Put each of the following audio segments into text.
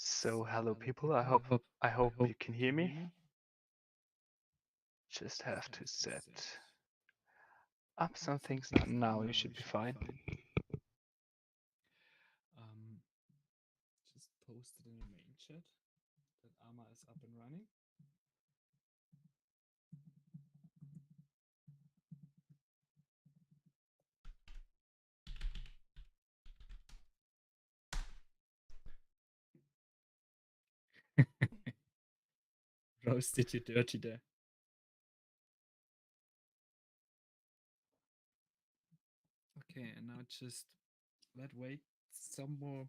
So hello people, I hope you can hear me. Just have to set up some things. Now you should be fine. Just posted in the main chat that Arma is up and running. Roasted you dirty there. Okay, and now just let's wait some more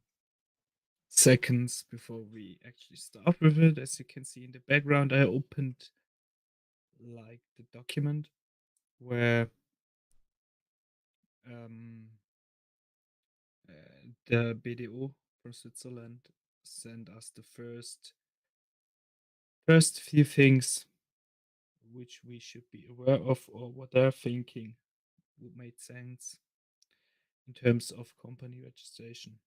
seconds before we actually start with it. As you can see in the background, I opened like the document where the BDO from Switzerland sent us the first few things which we should be aware of or what they're thinking would make sense in terms of company registration.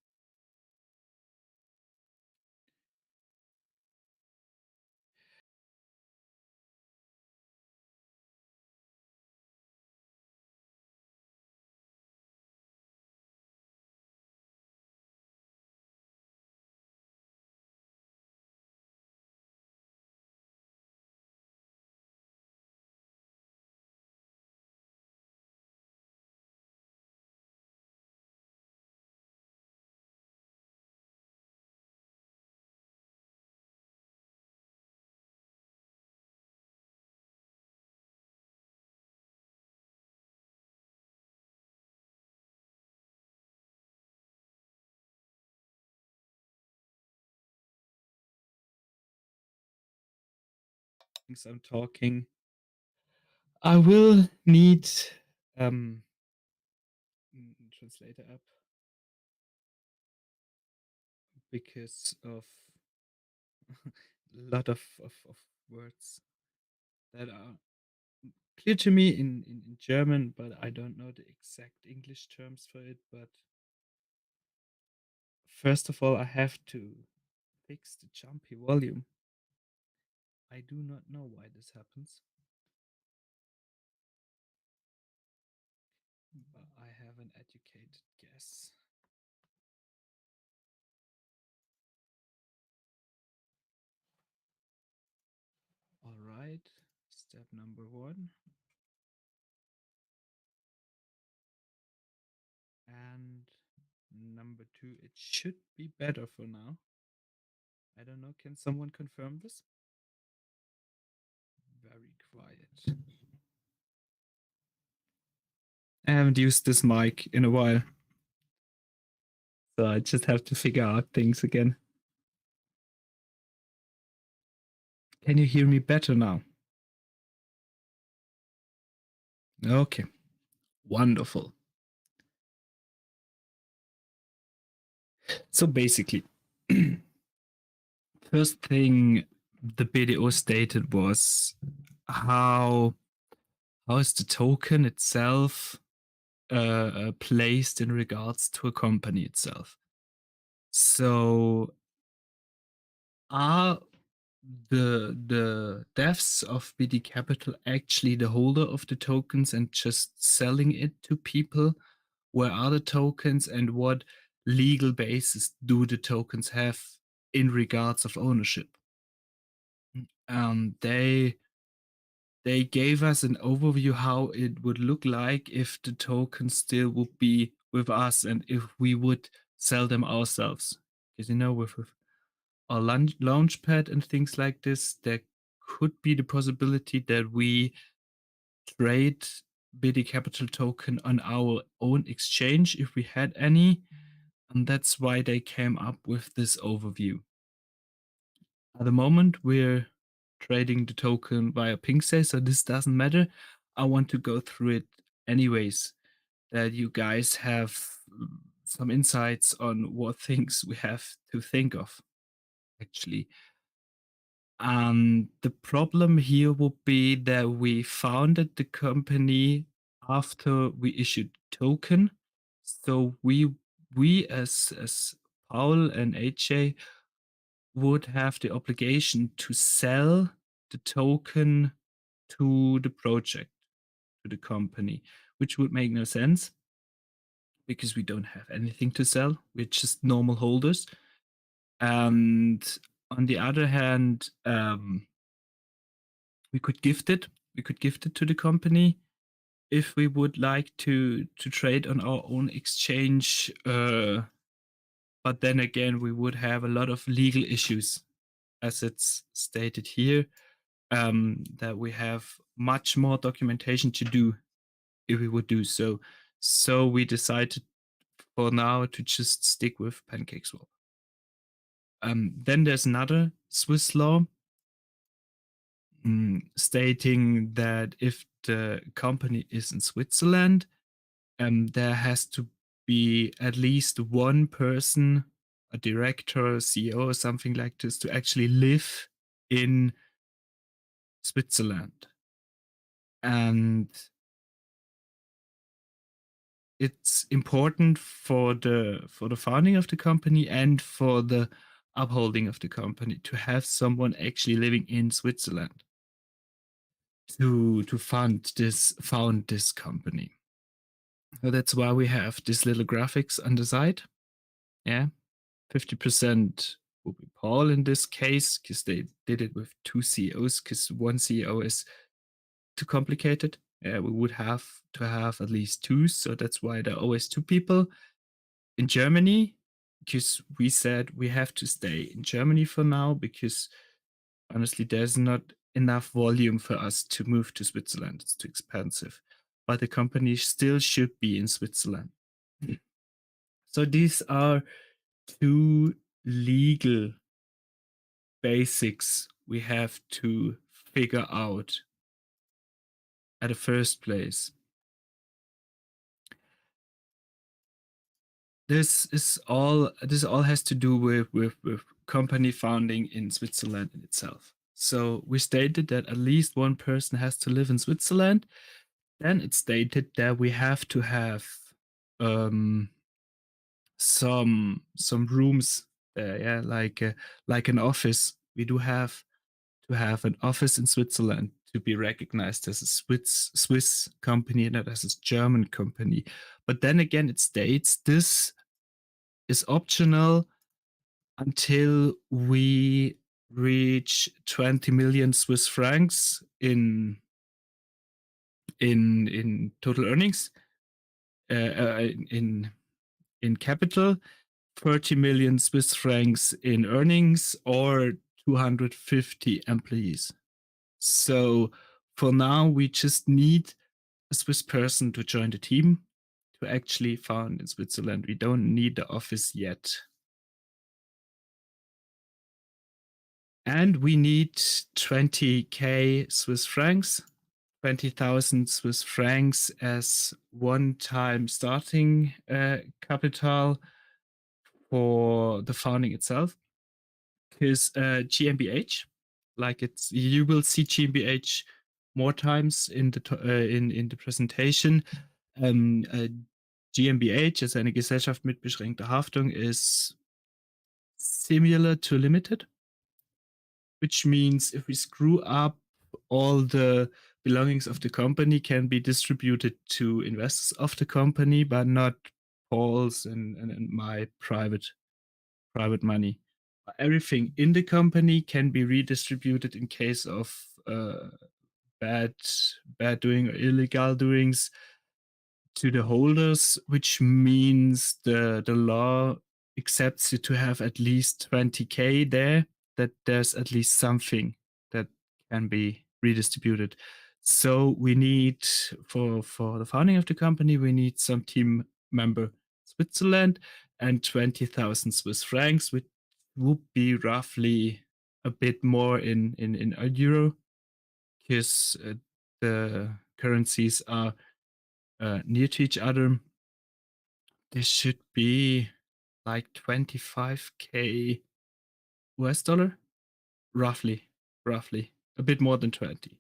Things I'm talking, I will need translator app because of a lot of words that are clear to me in German, but I don't know the exact English terms for it. But first of all, I have to fix the jumpy volume. I do not know why this happens, but I have an educated guess. All right, step number 1. And number 2, it should be better for now. I don't know, can someone confirm this? Very quiet. I haven't used this mic in a while, so I just have to figure out things again. Can you hear me better now? Okay, wonderful. So basically, first thing the BDO stated was how is the token itself placed in regards to a company itself. So are the devs of BD Capital actually the holder of the tokens and just selling it to people? Where are the tokens and what legal basis do the tokens have in regards of ownership? They gave us an overview how it would look like if the tokens still would be with us and if we would sell them ourselves. Because with our launchpad and things like this, there could be the possibility that we trade BD Capital token on our own exchange if we had any, and that's why they came up with this overview. At the moment, we're trading the token via PingSay, so this doesn't matter. I want to go through it anyways, that you guys have some insights on what things we have to think of, actually. The problem here would be that we founded the company after we issued token. So we as Paul and AJ would have the obligation to sell the token to the project, to the company, which would make no sense because we don't have anything to sell. We're just normal holders. And on the other hand, we could gift it. We could gift it to the company if we would like to trade on our own exchange. But then again, we would have a lot of legal issues, as it's stated here, that we have much more documentation to do if we would do so. So we decided for now to just stick with PancakeSwap. Then there's another Swiss law stating that if the company is in Switzerland, there has to be at least one person, a director, CEO, or something like this, to actually live in Switzerland. And it's important for the founding of the company and for the upholding of the company to have someone actually living in Switzerland to found this company. So that's why we have this little graphics on the side. Yeah, 50% will be Paul in this case because they did it with two CEOs because one CEO is too complicated. We would have to have at least two, so that's why there are always two people. In Germany, because we said we have to stay in Germany for now because honestly there's not enough volume for us to move to Switzerland. It's too expensive. But the company still should be in Switzerland. So these are two legal basics we have to figure out at the first place. This all has to do with company founding in Switzerland in itself. So we stated that at least one person has to live in Switzerland. Then it stated that we have to have some rooms there, yeah, like an office. We do have to have an office in Switzerland to be recognized as a Swiss company, not as a German company. But then again, it states this is optional until we reach 20 million Swiss francs in total earnings, in capital, 30 million Swiss francs in earnings, or 250 employees. So for now, we just need a Swiss person to join the team to actually found in Switzerland. We don't need the office yet. And we need 20k Swiss francs, 20,000 Swiss francs as one-time starting capital for the founding itself. Because GmbH, like you will see GmbH more times in the presentation. GmbH als eine Gesellschaft mit beschränkter Haftung is similar to limited, which means if we screw up, all the belongings of the company can be distributed to investors of the company, but not Paul's and my private money. Everything in the company can be redistributed in case of bad doing or illegal doings to the holders, which means the law accepts you to have at least 20k there, that there's at least something that can be redistributed. So we need, for the founding of the company, we need some team member Switzerland and 20,000 Swiss francs, which would be roughly a bit more in a euro, because the currencies are near to each other. This should be like 25k US dollar, roughly, a bit more than 20.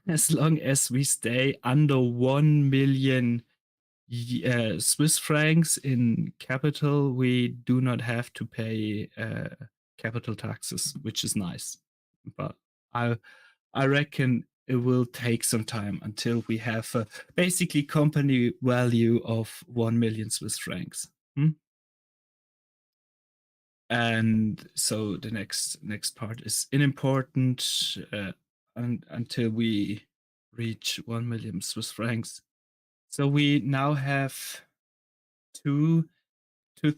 As long as we stay under 1 million Swiss francs in capital, we do not have to pay capital taxes, which is nice. But I reckon it will take some time until we have a basically company value of 1 million Swiss francs. And so the next part is unimportant until we reach 1 million Swiss francs. So we now have two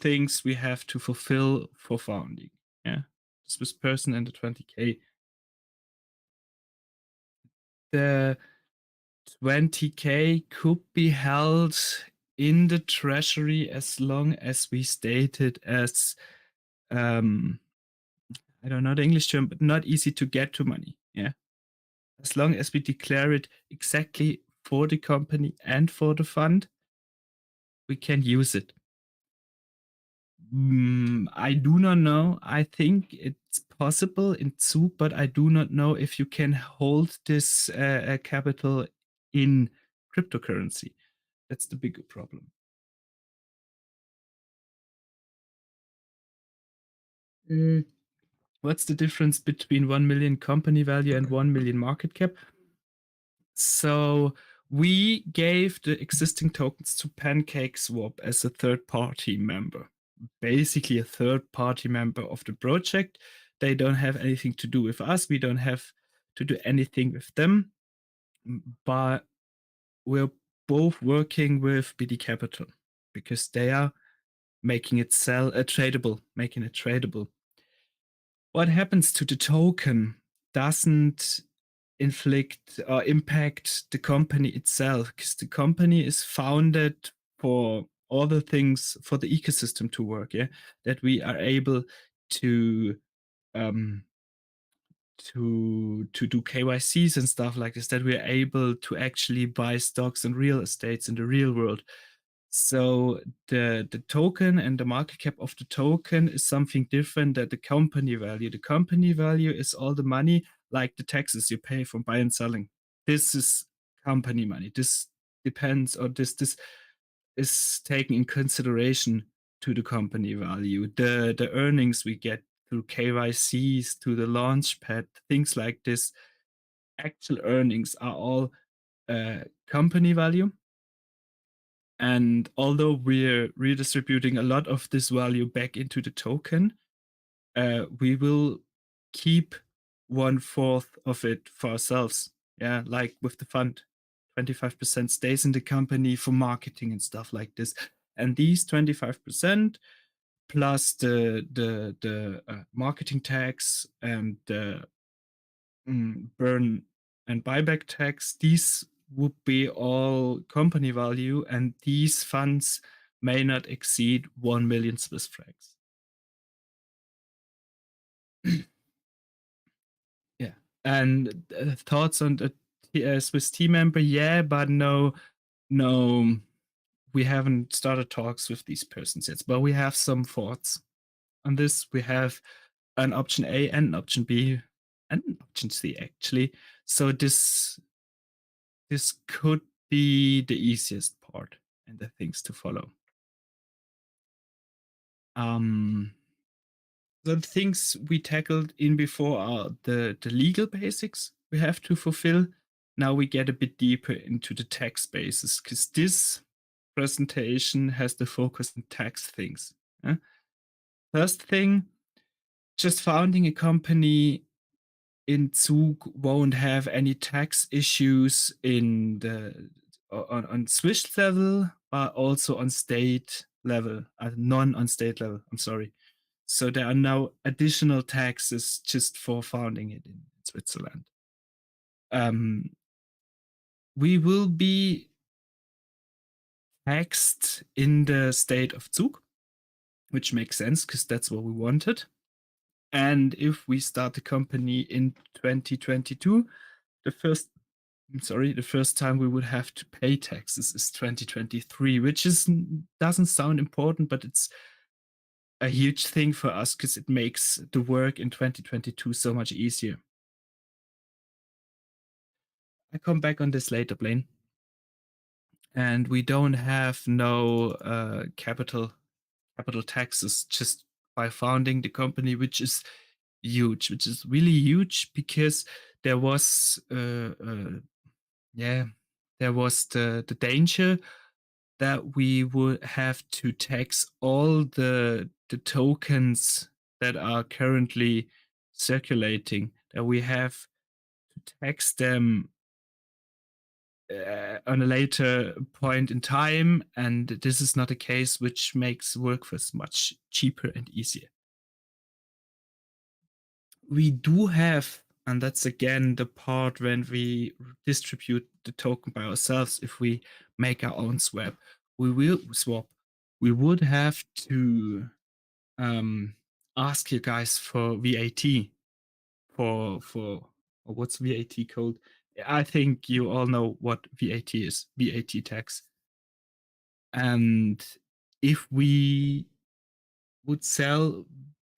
things we have to fulfill for founding. Yeah, the Swiss person and the 20K. The 20K could be held in the treasury as long as we state it as I don't know the English term, but not easy to get to money. Yeah, as long as we declare it exactly for the company and for the fund, we can use it. I do not know. I think it's possible in Zug, but I do not know if you can hold this capital in cryptocurrency. That's the bigger problem. What's the difference between 1 million company value and 1 million market cap? So we gave the existing tokens to PancakeSwap as a third-party member, basically a third-party member of the project. They don't have anything to do with us. We don't have to do anything with them, but we're both working with BD Capital because they are making it tradable. What happens to the token doesn't inflict or impact the company itself, because the company is founded for all the things for the ecosystem to work. Yeah, that we are able to do KYCs and stuff like this, that we are able to actually buy stocks and real estates in the real world. So the token and the market cap of the token is something different than the company value. The company value is all the money, like the taxes you pay from buying and selling. This is company money. This depends, or this is taken in consideration to the company value. The earnings we get through KYCs, to the launch pad, things like this, actual earnings are all company value. And although we're redistributing a lot of this value back into the token, we will keep 1/4 of it for ourselves. Yeah, like with the fund, 25% stays in the company for marketing and stuff like this. And these 25% plus the marketing tax and the burn and buyback tax, these would be all company value, and these funds may not exceed 1 million Swiss francs. Yeah. And thoughts on the Swiss team member? Yeah, but no, we haven't started talks with these persons yet, but we have some thoughts on this. We have an option A and an option B and an option C, actually. So this could be the easiest part and the things to follow. The things we tackled in before are the legal basics we have to fulfill. Now we get a bit deeper into the tax basis, because this presentation has the focus on tax things. First thing, just founding a company in Zug won't have any tax issues on Swiss level, but also on state level, on state level. I'm sorry. So there are no additional taxes just for founding it in Switzerland. We will be taxed in the state of Zug, which makes sense because that's what we wanted. And if we start the company in 2022, the first time we would have to pay taxes is 2023, which doesn't sound important, but it's a huge thing for us because it makes the work in 2022 so much easier. I come back on this later, Blaine. and we don't have no capital taxes just by founding the company, which is huge, which is really huge, because there was there was the danger that we would have to tax all the tokens that are currently circulating, that we have to tax them on a later point in time, and this is not a case, which makes workforce much cheaper and easier. We do have, and that's again the part when we distribute the token by ourselves, if we make our own swap, we would have to ask you guys for VAT, for or what's VAT called? I think you all know what VAT is, VAT tax. And if we would sell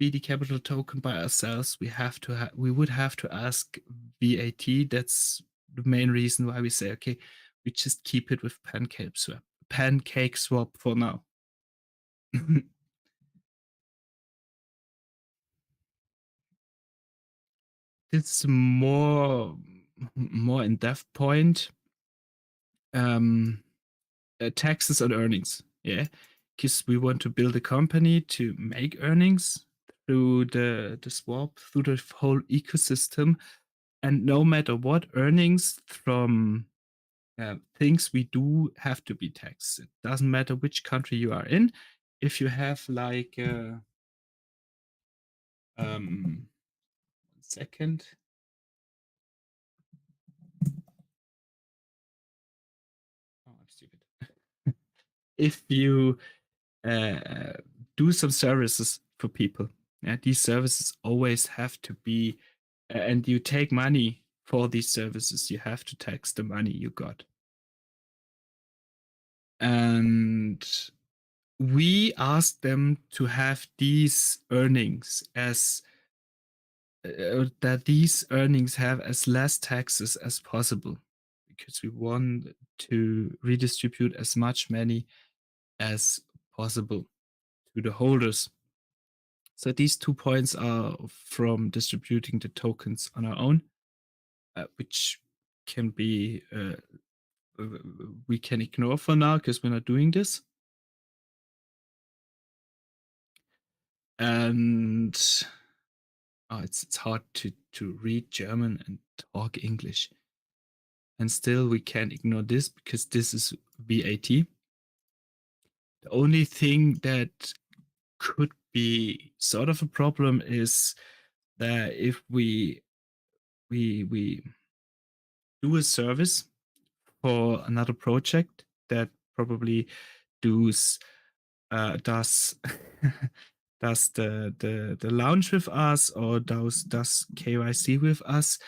BD Capital token by ourselves, we would have to ask VAT. That's the main reason why we say, okay, we just keep it with Pancake Swap for now. It's more in-depth point. Taxes on earnings, because we want to build a company to make earnings through the swap, through the whole ecosystem, and no matter what, earnings from things we do have to be taxed. It doesn't matter which country you are in. If you have like 1 second. Oh, I'm stupid. If you do some services for people, these services always have to be, and you take money for these services, you have to tax the money you got. And we ask them to have these earnings as that these earnings have as less taxes as possible, because we want to redistribute as much money as possible to the holders. So these 2 points are from distributing the tokens on our own, which can be we can ignore for now because we're not doing this. And it's hard to read German and talk English. And still we can ignore this because this is VAT. The only thing that could be sort of a problem is that if we do a service for another project that probably does does the launch with us, or does KYC with us,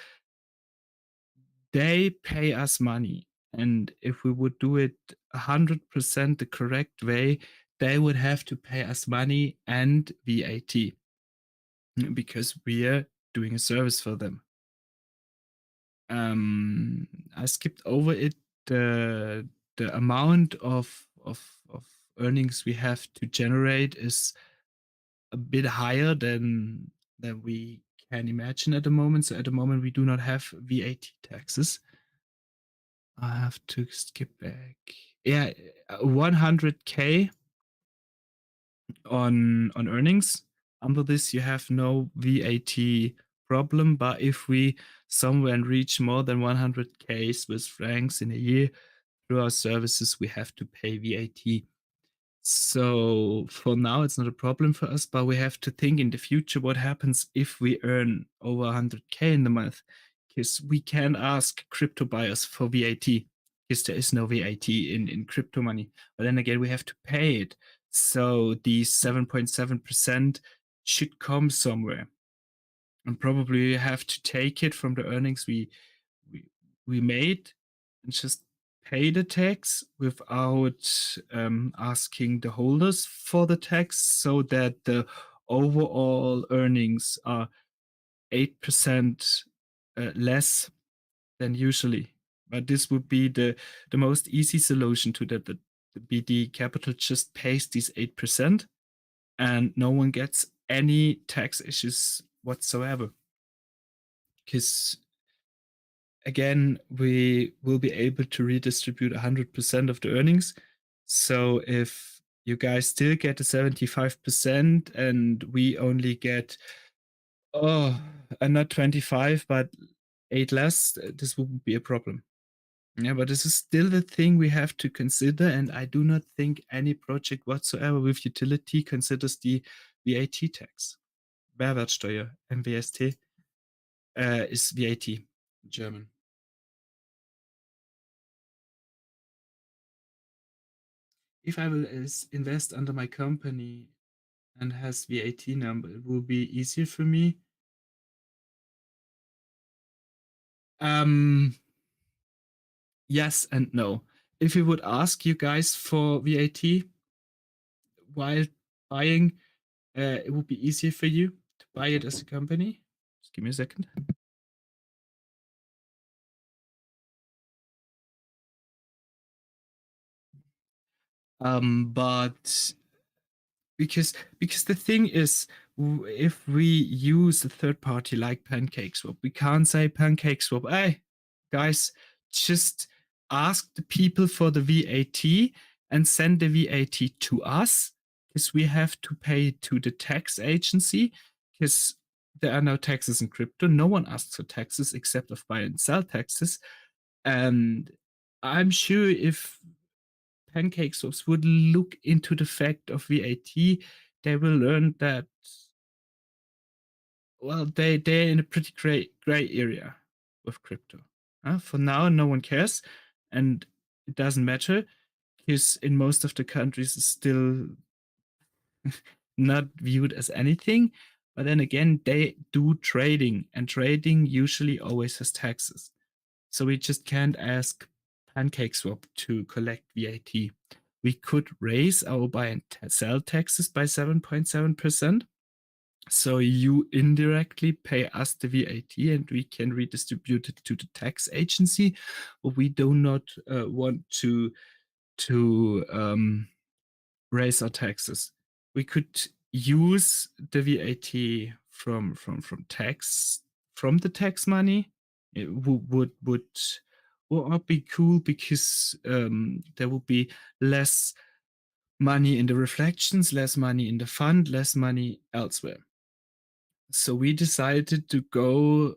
they pay us money. And if we would do it 100% the correct way, they would have to pay us money and VAT, because we are doing a service for them. I skipped over it. The amount of earnings we have to generate is a bit higher than we can imagine at the moment. So at the moment we do not have VAT taxes. I have to skip back. Yeah, 100K on earnings. Under this, you have no VAT problem. But if we somewhere reach more than 100K Swiss francs in a year through our services, we have to pay VAT. So for now, it's not a problem for us, but we have to think in the future what happens if we earn over 100K in the month, because we can ask crypto buyers for VAT, because there is no VAT in crypto money. But then again, we have to pay it. So the 7.7% should come somewhere. And probably we have to take it from the earnings we made and just pay the tax without asking the holders for the tax, so that the overall earnings are 8% less than usually. But this would be the most easy solution to that. The BD Capital just pays these 8%, and no one gets any tax issues whatsoever. Because again, we will be able to redistribute 100% of the earnings. So if you guys still get the 75% and we only get, not 25, but 8 less, this wouldn't be a problem. Yeah, but this is still the thing we have to consider, and I do not think any project whatsoever with utility considers the VAT tax. Mehrwertsteuer, MWST, is VAT in German. If I will invest under my company and has VAT number, it will be easier for me. Yes and no. If we would ask you guys for VAT while buying, it would be easier for you to buy it as a company. Just give me a second. But because the thing is, if we use a third party like PancakeSwap, we can't say PancakeSwap, hey guys, just ask the people for the VAT and send the VAT to us, because we have to pay to the tax agency, because there are no taxes in crypto. No one asks for taxes except of buy and sell taxes. And I'm sure if PancakeSwaps would look into the fact of VAT, they will learn that, well, they're in a pretty gray area with crypto. For now, no one cares, and it doesn't matter, because in most of the countries it's still not viewed as anything. But then again, they do trading, and trading usually always has taxes. So we just can't ask PancakeSwap to collect VAT. We could raise our buy and sell taxes by 7.7%. So you indirectly pay us the VAT and we can redistribute it to the tax agency. But we do not want to raise our taxes. We could use the VAT from the tax money. It would not be cool, because there would be less money in the reflections, less money in the fund, less money elsewhere. So we decided to go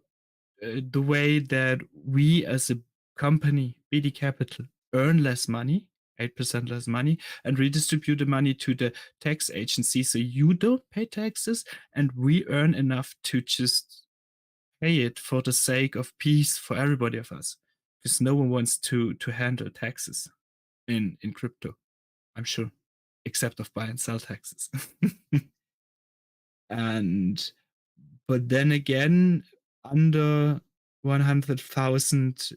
the way that we as a company, BD Capital, earn less money, 8% less money, and redistribute the money to the tax agency. So you don't pay taxes, and we earn enough to just pay it for the sake of peace for everybody of us. Because no one wants to handle taxes in crypto, I'm sure, except of buy and sell taxes. But then again, under 100,000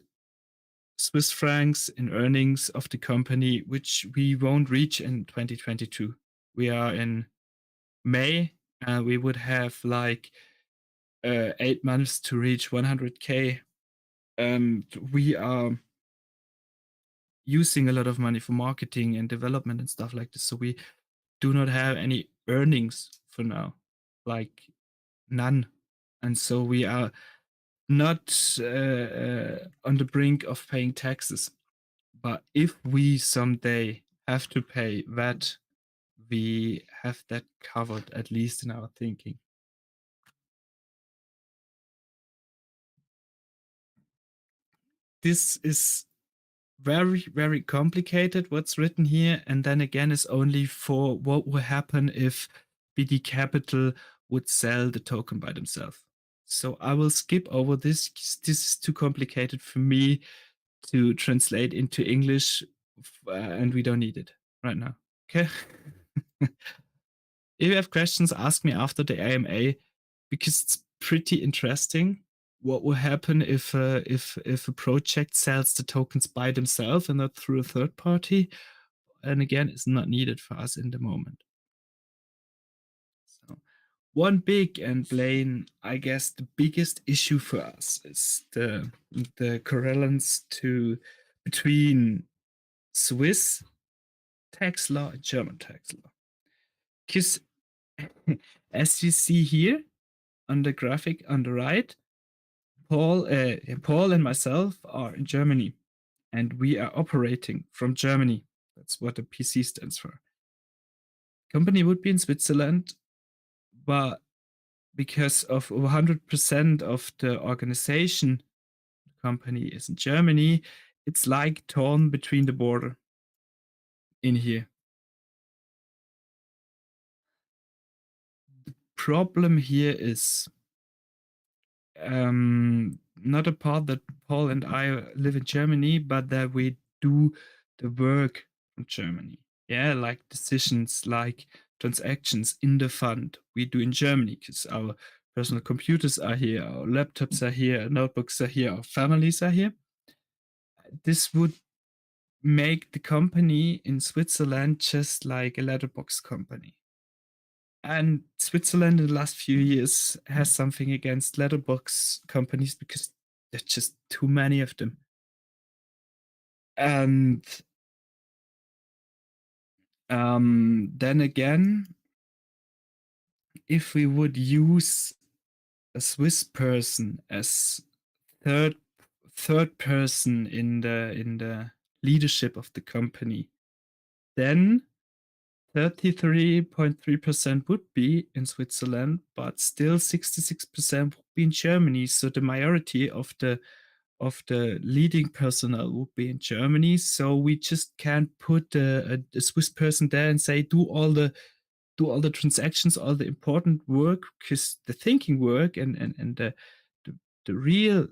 Swiss francs in earnings of the company, which we won't reach in 2022. We are in May, and we would have like 8 months to reach 100K. And we are using a lot of money for marketing and development and stuff like this. So we do not have any earnings for now, like none. And so we are not on the brink of paying taxes. But if we someday have to pay VAT, we have that covered, at least in our thinking. This is very, very complicated, what's written here. And then again, is only for what will happen if BD Capital would sell the token by themselves. So I will skip over this. This is too complicated for me to translate into English, and we don't need it right now. Okay. If you have questions, ask me after the AMA, because it's pretty interesting. What will happen if a project sells the tokens by themselves and not through a third party? And again, it's not needed for us in the moment. So one big and plain, I guess, the biggest issue for us is the correlance between Swiss tax law and German tax law. Because as you see here on the graphic on the right, Paul and myself are in Germany, and we are operating from Germany. That's what the PC stands for. Company would be in Switzerland, but because of 100% of the organization, the company is in Germany, it's like torn between the border in here. The problem here is not a part that Paul and I live in Germany, but that we do the work from Germany. Yeah, like decisions, like transactions in the fund we do in Germany because our personal computers are here, our laptops are here, our notebooks are here, our families are here. This would make the company in Switzerland just like a letterbox company. And Switzerland in the last few years has something against letterbox companies because there's just too many of them. And then again, if we would use a Swiss person as third person in the leadership of the company, then 33.3% would be in Switzerland, but still 66% would be in Germany. So the majority of the leading personnel would be in Germany. So we just can't put a Swiss person there and say do all the transactions, all the important work, because the thinking work and the real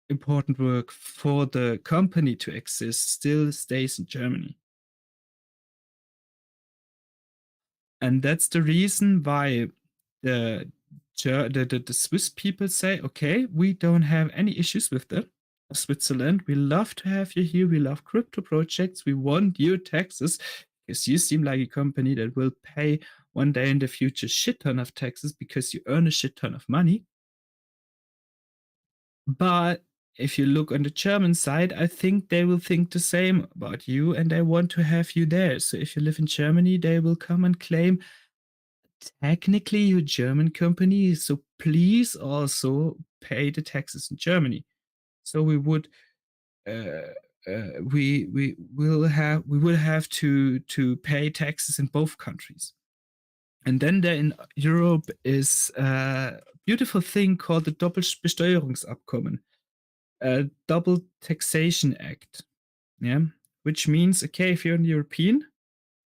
important work for the company to exist still stays in Germany. And that's the reason why the Swiss people say, okay, we don't have any issues with that. Switzerland, we love to have you here. We love crypto projects. We want your taxes because you seem like a company that will pay one day in the future shit ton of taxes because you earn a shit ton of money. But if you look on the German side, I think they will think the same about you and they want to have you there. So if you live in Germany, they will come and claim, technically you're a German company, so please also pay the taxes in Germany. So we would we will have to pay taxes in both countries. And then there in Europe is a beautiful thing called the Doppelbesteuerungsabkommen, a double taxation act. Yeah, which means, okay, if you're an European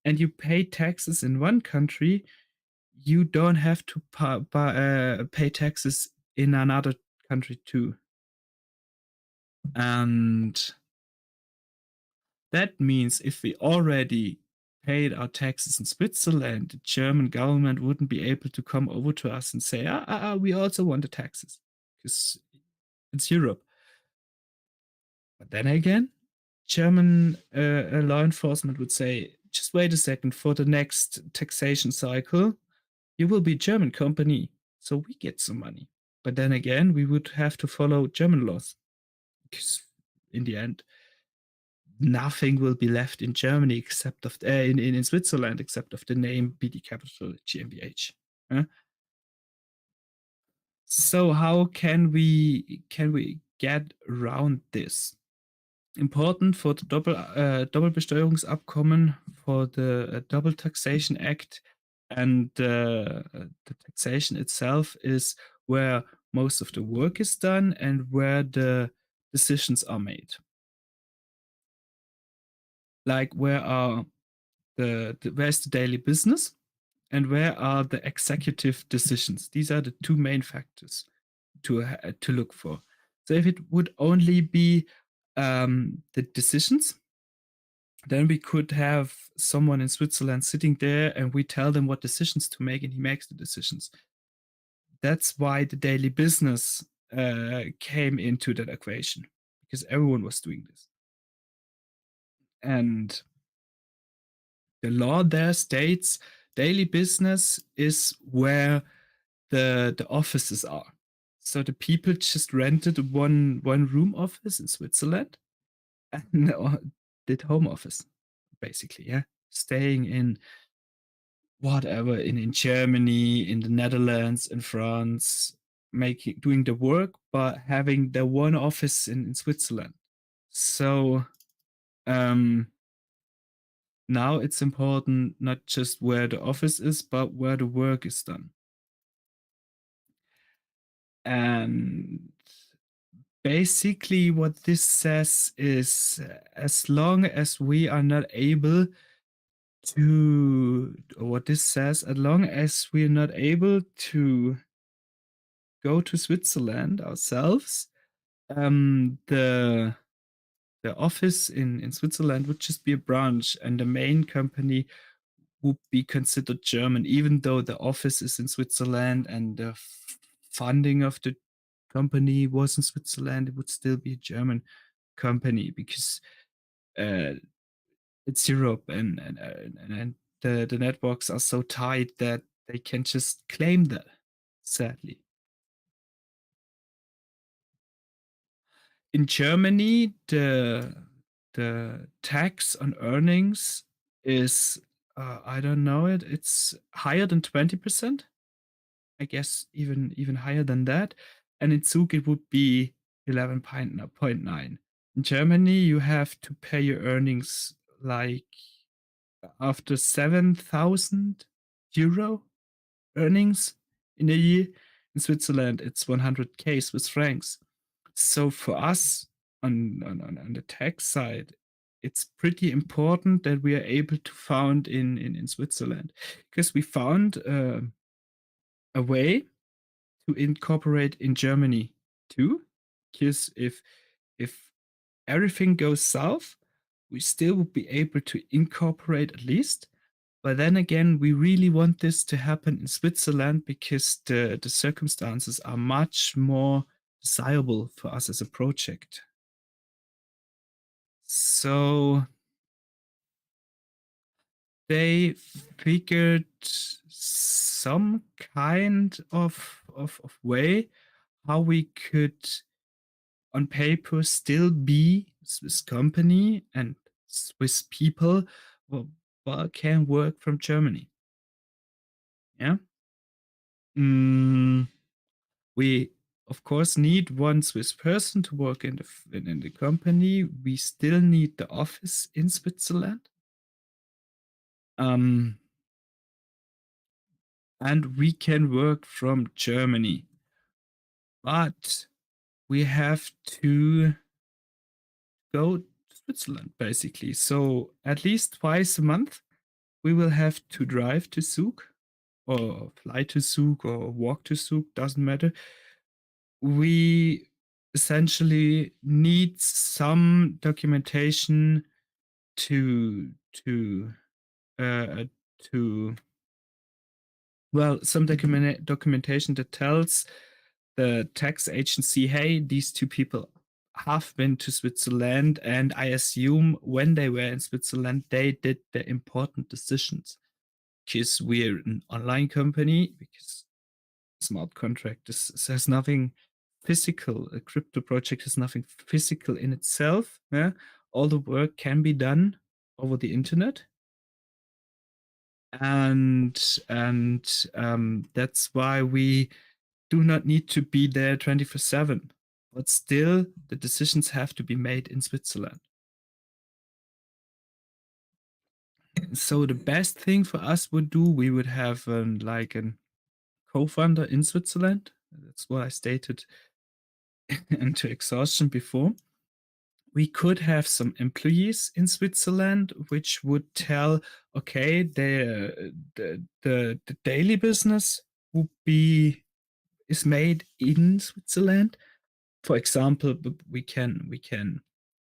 and you pay taxes in one country, you don't have to pay taxes in another country too. And that means if we already paid our taxes in Switzerland, the German government wouldn't be able to come over to us and say, we also want the taxes because it's Europe. But then again, German law enforcement would say, just wait a second, for the next taxation cycle, you will be a German company, so we get some money. But then again, we would have to follow German laws because in the end, nothing will be left in Germany except of in Switzerland except of the name BD Capital GmbH. So how can we get around this? Important for the Doppelbesteuerungsabkommen, for the Double Taxation Act, and the taxation itself is where most of the work is done and where the decisions are made. Like where's the daily business and where are the executive decisions? These are the two main factors to look for. So if it would only be the decisions, then we could have someone in Switzerland sitting there and we tell them what decisions to make and he makes the decisions. That's why the daily business came into that equation, because everyone was doing this. And the law there states daily business is where the offices are. So the people just rented one room office in Switzerland and did home office, basically, yeah. Staying in whatever, in Germany, in the Netherlands, in France, doing the work, but having the one office in Switzerland. So now it's important not just where the office is, but where the work is done. And basically what this says is, as long as we are not able to, what this says, as long as we're not able to go to Switzerland ourselves, the office in Switzerland would just be a branch, and the main company would be considered German, even though the office is in Switzerland and the funding of the company was in Switzerland. It would still be a German company because it's Europe, and the networks are so tight that they can just claim that, sadly. In Germany, the tax on earnings is I don't know it. It's higher than 20%. I guess even higher than that. And in Zug it would be 11.9. In Germany, you have to pay your earnings like after 7,000 euro earnings in a year. In Switzerland, it's 100k Swiss francs. So for us on the tax side, it's pretty important that we are able to found in Switzerland, because we found a way to incorporate in Germany too. Because if everything goes south, we still would be able to incorporate at least. But then again, we really want this to happen in Switzerland because the circumstances are much more desirable for us as a project. So they figured some kind of way how we could on paper still be a Swiss company and Swiss people but can work from Germany. Yeah. We of course need one Swiss person to work in the company. We still need the office in Switzerland. And we can work from Germany. But we have to go to Switzerland, basically. So at least twice a month, we will have to drive to Zug or fly to Zug or walk to Zug, doesn't matter. We essentially need some documentation to some documentation that tells the tax agency, hey, these two people have been to Switzerland, and I assume when they were in Switzerland, they did the important decisions. Because we're an online company, because smart contract has nothing physical. A crypto project has nothing physical in itself. Yeah? All the work can be done over the internet. And that's why we do not need to be there 24/7. But still, the decisions have to be made in Switzerland. So the best thing for us would do, we would have like a co-founder in Switzerland. That's what I stated into exhaustion before. We could have some employees in Switzerland, which would tell, okay, the daily business is made in Switzerland. For example, we can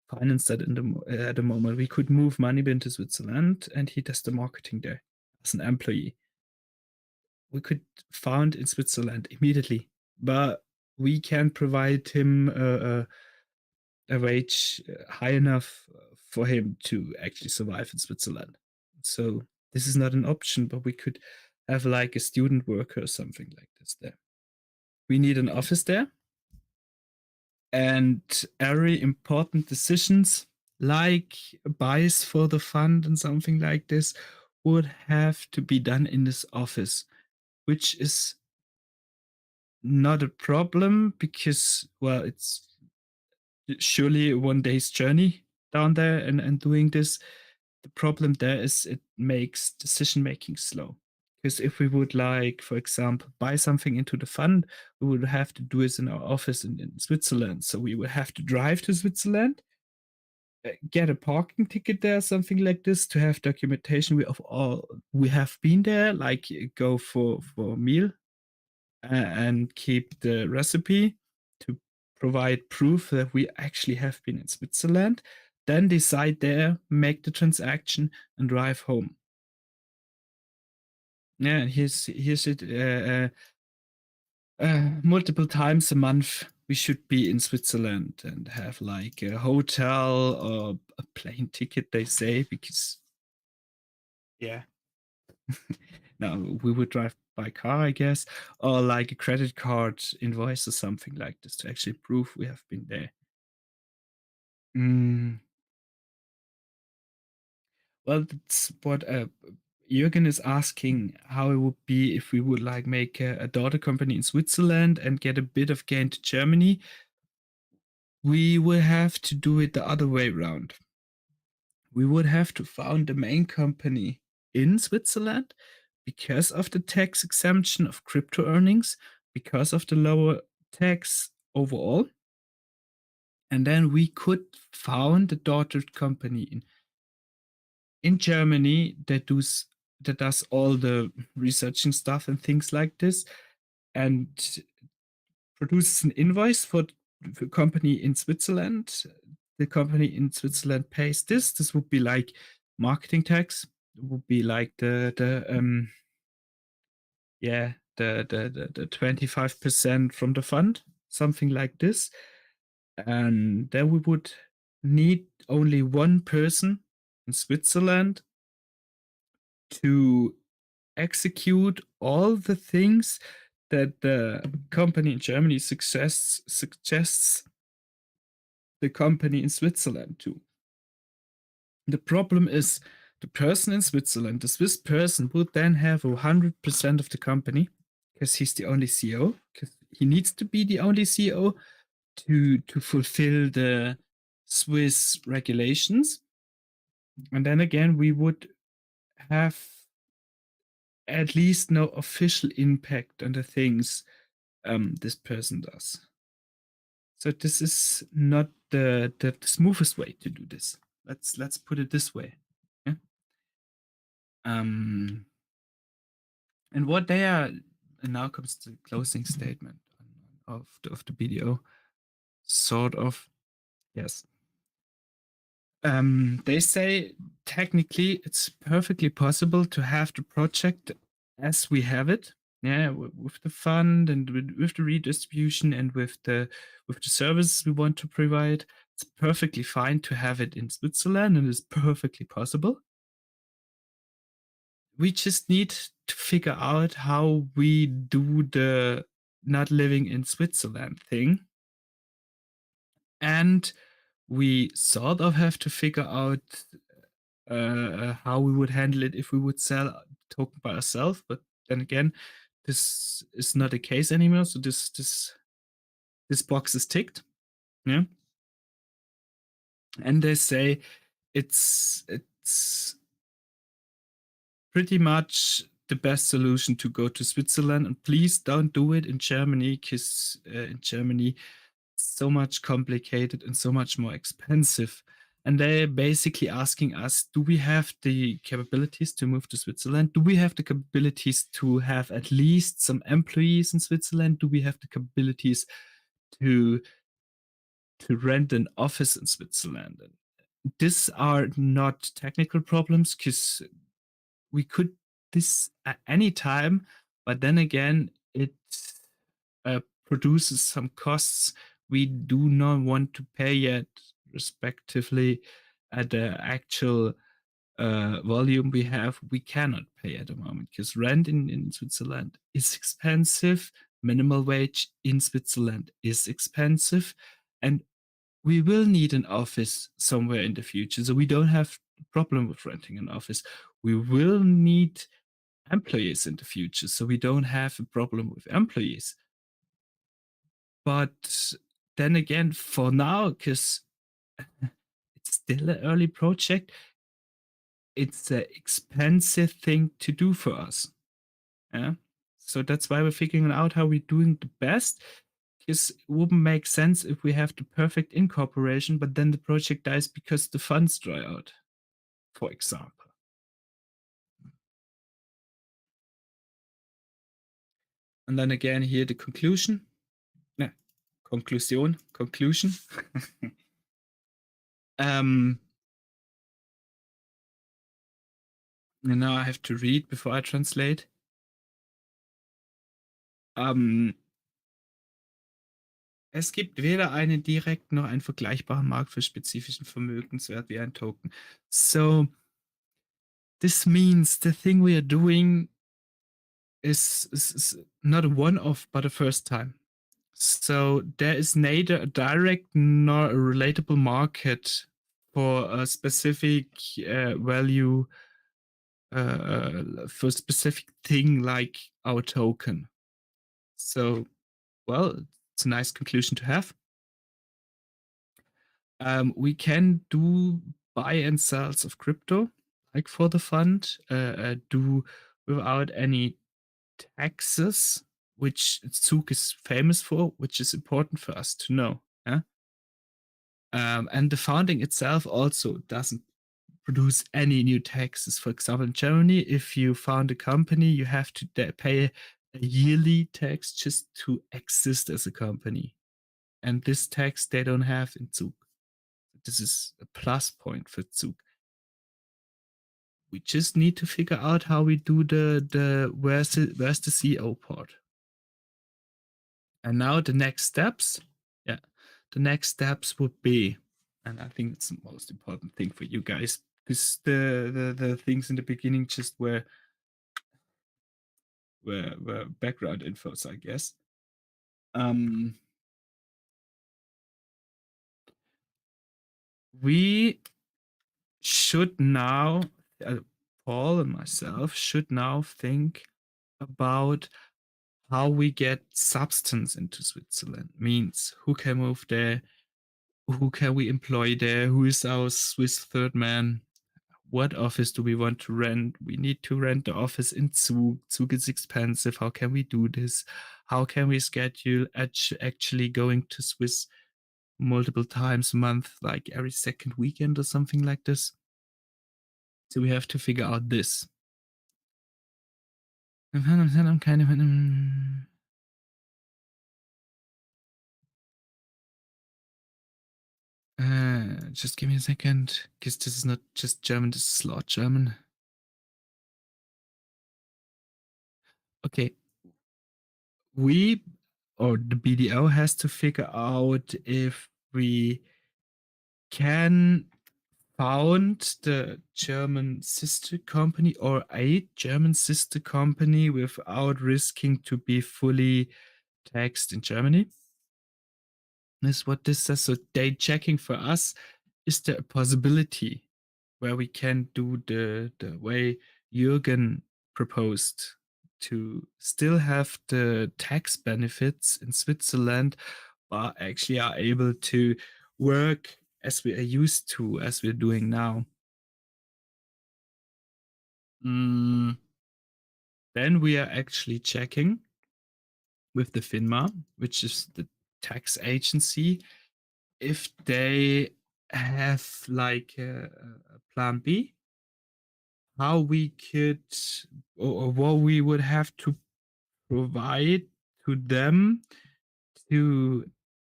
finance that at the moment. We could move money into Switzerland, and he does the marketing there as an employee. We could found in Switzerland immediately, but we can provide him a wage high enough for him to actually survive in Switzerland. So this is not an option, but we could have like a student worker or something like this there. We need an office there, and every important decisions like buys for the fund and something like this would have to be done in this office, which is not a problem because, well, it's surely one day's journey down there and doing this. The problem there is it makes decision making slow. Because if we would like, for example, buy something into the fund, we would have to do it in our office in Switzerland. So we would have to drive to Switzerland, get a parking ticket there, something like this, to have documentation we have been there, like go for a meal and keep the recipe to provide proof that we actually have been in Switzerland, then decide there, make the transaction, and drive home. Yeah, here's it. Multiple times a month we should be in Switzerland and have like a hotel or a plane ticket, they say, because yeah. No, we would drive by car, I guess, or like a credit card invoice or something like this to actually prove we have been there. Well, that's what Jürgen is asking, how it would be if we would like make a daughter company in Switzerland and get a bit of gain to Germany. We will have to do it the other way around. We would have to found the main company in Switzerland because of the tax exemption of crypto earnings, because of the lower tax overall. And then we could found a daughter company in Germany that does all the researching stuff and things like this, and produces an invoice for the company in Switzerland. The company in Switzerland pays this. This would be like marketing tax. It would be like the 25% from the fund, something like this. And then we would need only one person in Switzerland to execute all the things that the company in Germany suggests the company in Switzerland to. The problem is the person in Switzerland, the Swiss person, would then have 100% of the company because he's the only CEO, because he needs to be the only CEO to fulfill the Swiss regulations. And then again, we would have at least no official impact on the things this person does. So this is not the smoothest way to do this. Let's put it this way. Yeah? And what they are, and now comes the closing statement of the video. Sort of, yes. They say technically it's perfectly possible to have the project as we have it. Yeah, with the fund and with the redistribution and with the services we want to provide, it's perfectly fine to have it in Switzerland, and it's perfectly possible. We just need to figure out how we do the not living in Switzerland thing. And we sort of have to figure out how we would handle it if we would sell the token by ourselves. But then again, this is not the case anymore. So this box is ticked. Yeah. And they say it's pretty much the best solution to go to Switzerland. And please don't do it in Germany, because in Germany it's so much complicated and so much more expensive. And they're basically asking us, do we have the capabilities to move to Switzerland? Do we have the capabilities to have at least some employees in Switzerland? Do we have the capabilities to rent an office in Switzerland? And these are not technical problems, because we could this at any time, but then again, it produces some costs we do not want to pay yet, respectively, at the actual volume we have, we cannot pay at the moment because rent in Switzerland is expensive. Minimal wage in Switzerland is expensive, and we will need an office somewhere in the future. So we don't have a problem with renting an office. We will need employees in the future. So we don't have a problem with employees. But then again, for now, because it's still an early project, it's an expensive thing to do for us. Yeah. So that's why we're figuring out how we're doing the best. Because it wouldn't make sense if we have the perfect incorporation, but then the project dies because the funds dry out, for example. And then again here the conclusion. Conclusion. And now I have to read before I translate. Es gibt weder einen direkten noch einen vergleichbaren Markt für spezifischen Vermögenswert wie ein Token. So this means the thing we are doing is not a one-off, but a first time. So there is neither a direct nor a relatable market for a specific value, for a specific thing like our token. So, well, it's a nice conclusion to have. We can do buy and sells of crypto, like for the fund, do without any taxes, which Zug is famous for, which is important for us to know. Yeah? And the founding itself also doesn't produce any new taxes. For example, in Germany, if you found a company, you have to pay a yearly tax just to exist as a company. And this tax they don't have in Zug. This is a plus point for Zug. We just need to figure out how we do the where's the CO part. And now the next steps. Yeah, the next steps would be, and I think it's the most important thing for you guys, because the things in the beginning just were background infos, I guess. We should now, Paul and myself should now think about how we get substance into Switzerland. Means who can move there, who can we employ there, who is our Swiss third man, what office do we want to rent? We need to rent the office in Zug. Zug is expensive. How can we do this? How can we schedule actually going to Swiss multiple times a month, like every second weekend or something like this? So we have to figure out this. I'm kind of just give me a second, because this is not just German, this is a lot German. Okay. We, or the BDO, has to figure out if we can found the German sister company or a German sister company without risking to be fully taxed in Germany. That's what this says. So they checking for us, is there a possibility where we can do the way Jürgen proposed, to still have the tax benefits in Switzerland, but actually are able to work as we are used to, as we're doing now. Then we are actually checking with the FINMA, which is the tax agency, if they have like a plan B, how we could, or what we would have to provide to them to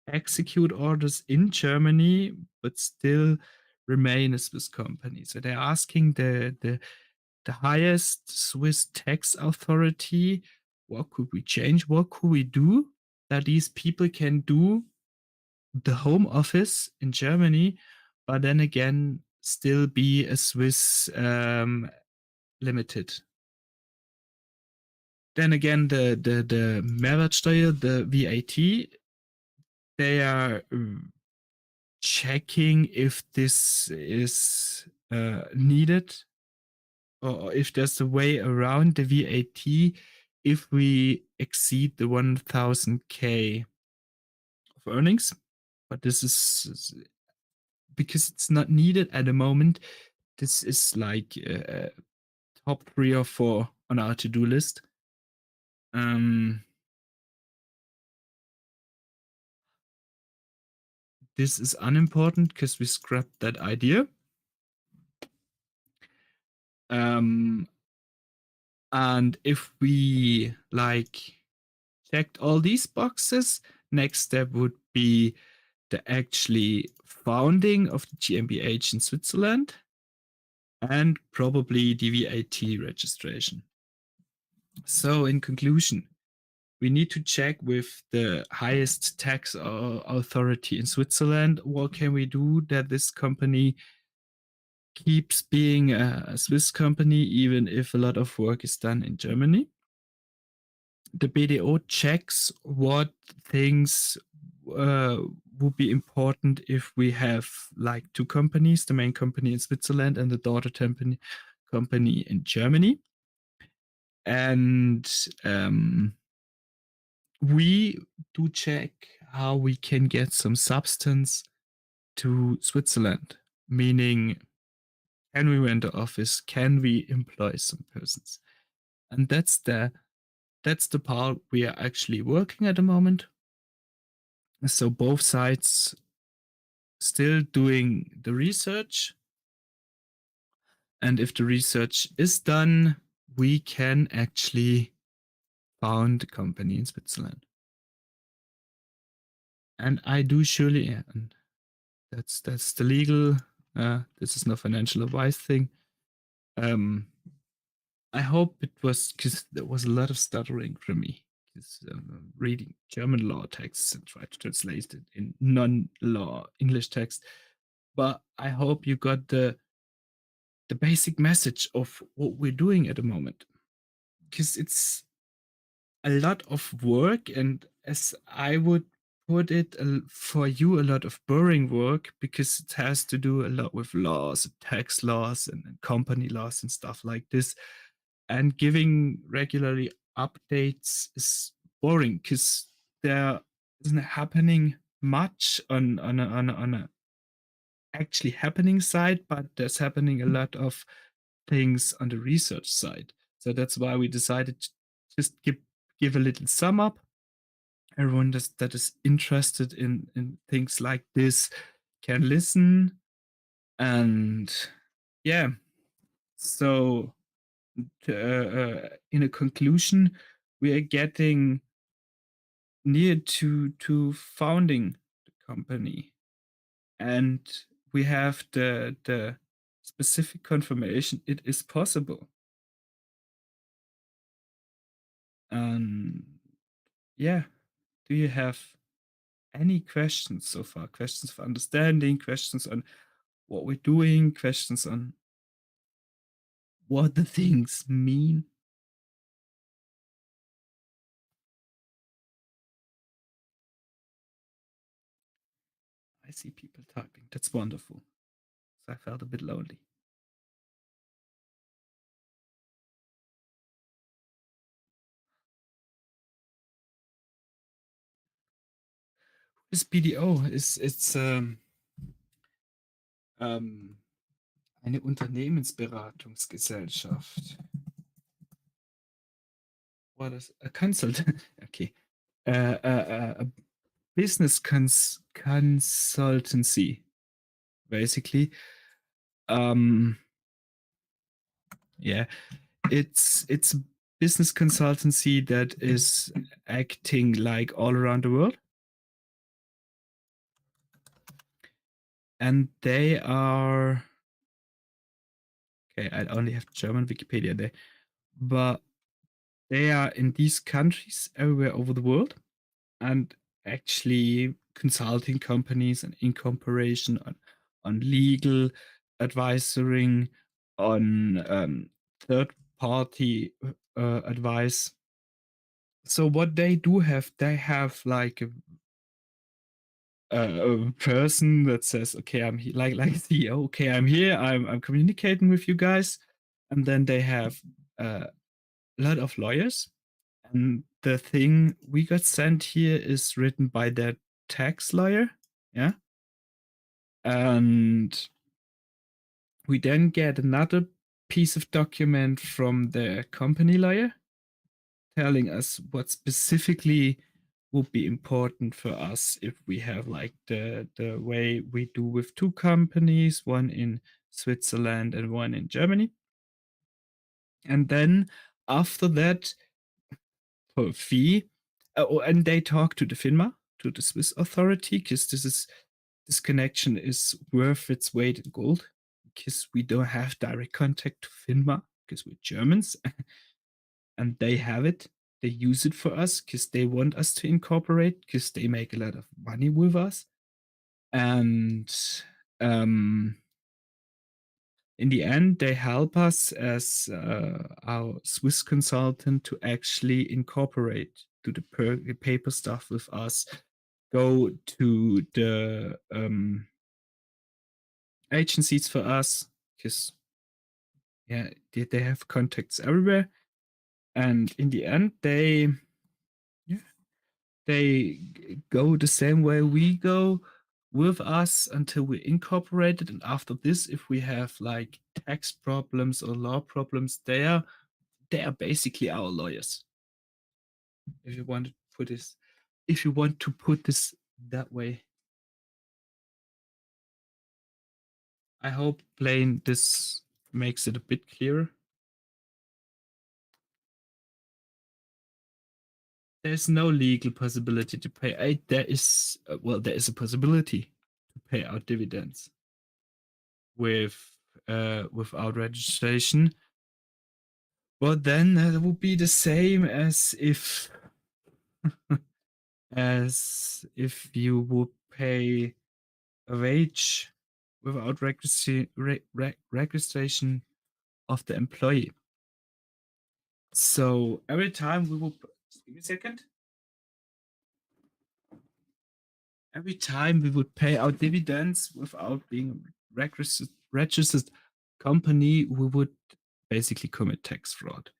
execute orders in Germany, but still remain a Swiss company. So they're asking the highest Swiss tax authority, what could we change? What could we do that these people can do the home office in Germany, but then again still be a Swiss limited. Then again, the Mehrwertsteuer, the VAT, they are checking if this is needed, or if there's a way around the VAT if we exceed the 1000K of earnings. But this is because it's not needed at the moment. This is like top 3 or 4 on our to-do list. This is unimportant because we scrapped that idea. And if we like checked all these boxes, next step would be the actually founding of the GmbH in Switzerland and probably the VAT registration. So in conclusion, we need to check with the highest tax authority in Switzerland, what can we do that this company keeps being a Swiss company, even if a lot of work is done in Germany. The BDO checks what things would be important if we have like 2 companies, the main company in Switzerland and the daughter company in Germany. And we do check how we can get some substance to Switzerland, meaning can we rent the office, can we employ some persons? And that's the part we are actually working at the moment. So both sides still doing the research. And if the research is done, we can actually found a company in Switzerland. And I do surely, and that's the legal, this is no financial advice thing. I hope it was, because there was a lot of stuttering from me. Reading German law texts and try to translate it in non-law English text. But I hope you got the basic message of what we're doing at the moment. Because it's a lot of work, and as I would put it, for you, a lot of boring work, because it has to do a lot with laws, tax laws, and company laws and stuff like this. And giving regularly updates is boring because there isn't happening much on a actually happening side, but there's happening a lot of things on the research side. So that's why we decided to just give a little sum up. Everyone that is interested in things like this can listen. And yeah, so in a conclusion, we are getting near to founding the company, and we have the specific confirmation it is possible. Yeah, do you have any questions so far? Questions for understanding, questions on what we're doing, questions on what the things mean? I see people typing. That's wonderful. So I felt a bit lonely. Ist BDO? It's eine Unternehmensberatungsgesellschaft. What is a consultant? Okay. A business consultancy, basically. Yeah, it's business consultancy that is acting like all around the world. And they are, okay, I only have German Wikipedia there, but they are in these countries everywhere over the world, and actually consulting companies and incorporation on legal advising on third-party advice. So what they do have, they have like a person that says, okay, I'm here, like a CEO, okay, I'm here, I'm communicating with you guys. And then they have a lot of lawyers. And the thing we got sent here is written by their tax lawyer. Yeah. And we then get another piece of document from the company lawyer telling us what specifically would be important for us if we have like the way we do with two companies, one in Switzerland and one in Germany. And then after that, for a fee, and they talk to the FINMA, to the Swiss authority, because this connection is worth its weight in gold, because we don't have direct contact to FINMA because we're Germans. And they have it. They use it for us because they want us to incorporate, because they make a lot of money with us. And in the end, they help us as our Swiss consultant to actually incorporate, do the paper stuff with us, go to the agencies for us, because yeah, they have contacts everywhere. And in the end, they go the same way we go with us until we incorporate it. And after this, if we have like tax problems or law problems, they are basically our lawyers. If you want to put this that way. I hope plain this makes it a bit clearer. There's no legal possibility to pay. There is a possibility to pay out dividends without registration. But then that would be the same as if you would pay a wage without registration of the employee. So every time we will, give me a second. Every time we would pay out dividends without being a registered company, we would basically commit tax fraud.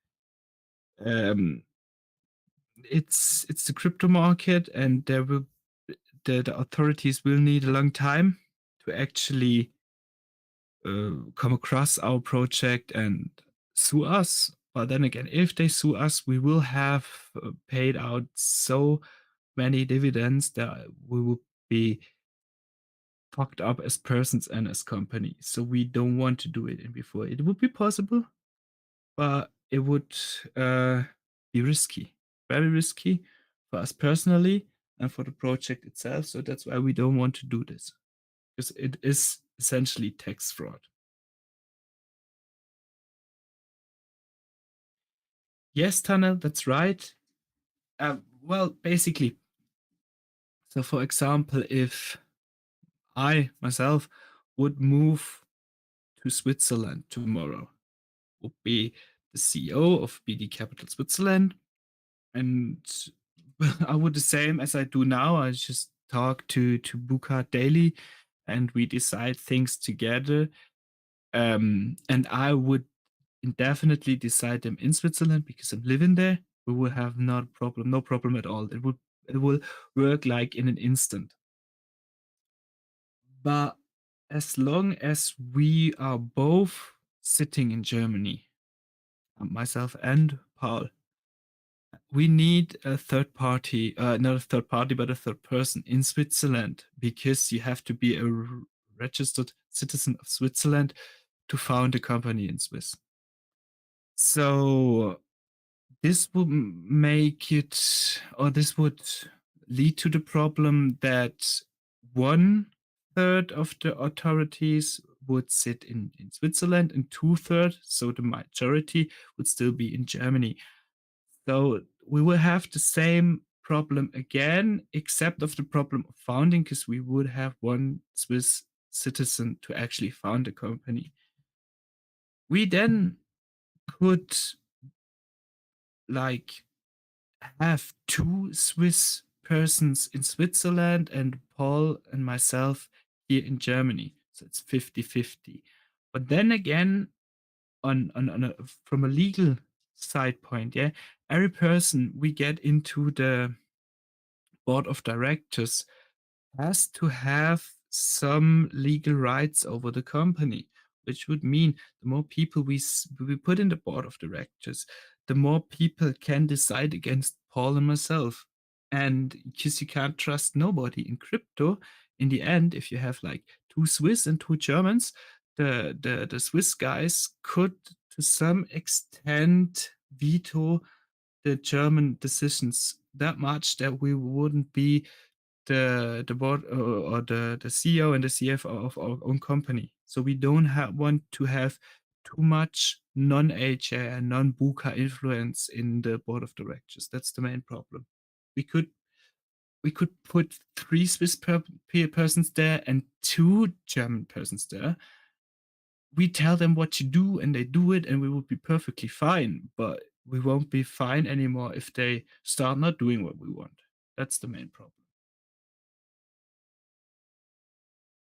It's the crypto market, and the authorities will need a long time to actually come across our project and sue us. But then again, if they sue us, we will have paid out so many dividends that we will be fucked up as persons and as companies. So we don't want to do it. And before it would be possible, but it would be risky, very risky for us personally and for the project itself. So that's why we don't want to do this, because it is essentially tax fraud. Yes, Tana, that's right. Well, basically, so for example, if I myself would move to Switzerland tomorrow, would be the CEO of BD Capital Switzerland, and I would the same as I do now. I just talk to Buka daily, and we decide things together. And I would indefinitely decide them in Switzerland because I'm living there. We will have no problem at all. It will work like in an instant. But as long as we are both sitting in Germany, myself and Paul, we need a third party, not a third party, but a third person in Switzerland, because you have to be a registered citizen of Switzerland to found a company in Swiss. So this would make it, or this would lead to the problem that 1/3 of the authorities would sit in Switzerland and 2/3, so the majority, would still be in Germany. So we will have the same problem again, except of the problem of founding, because we would have one Swiss citizen to actually found a company. We then could like have 2 Swiss persons in Switzerland and Paul and myself here in Germany. So it's 50-50. But then again, from a legal side point, yeah, every person we get into the board of directors has to have some legal rights over the company, which would mean the more people we put in the board of directors, the more people can decide against Paul and myself. And because you can't trust nobody in crypto, in the end, if you have like 2 Swiss and 2 Germans, the Swiss guys could to some extent veto the German decisions that much that we wouldn't be the board or the CEO and the CFO of our own company. So we don't want to have too much non-HA and non-Buka influence in the board of directors. That's the main problem. We could put 3 Swiss persons there and 2 German persons there. We tell them what to do and they do it, and we would be perfectly fine. But we won't be fine anymore if they start not doing what we want. That's the main problem.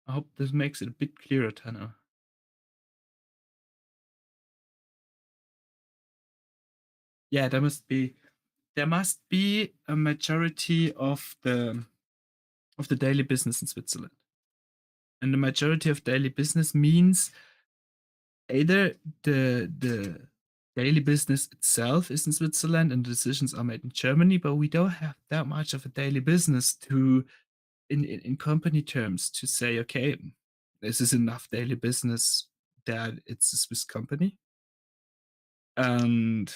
I hope this makes it a bit clearer, Tanner. Yeah, there must be a majority of the daily business in Switzerland. And the majority of daily business means either the daily business itself is in Switzerland and the decisions are made in Germany, but we don't have that much of a daily business to in company terms to say, okay, this is enough daily business that it's a Swiss company. And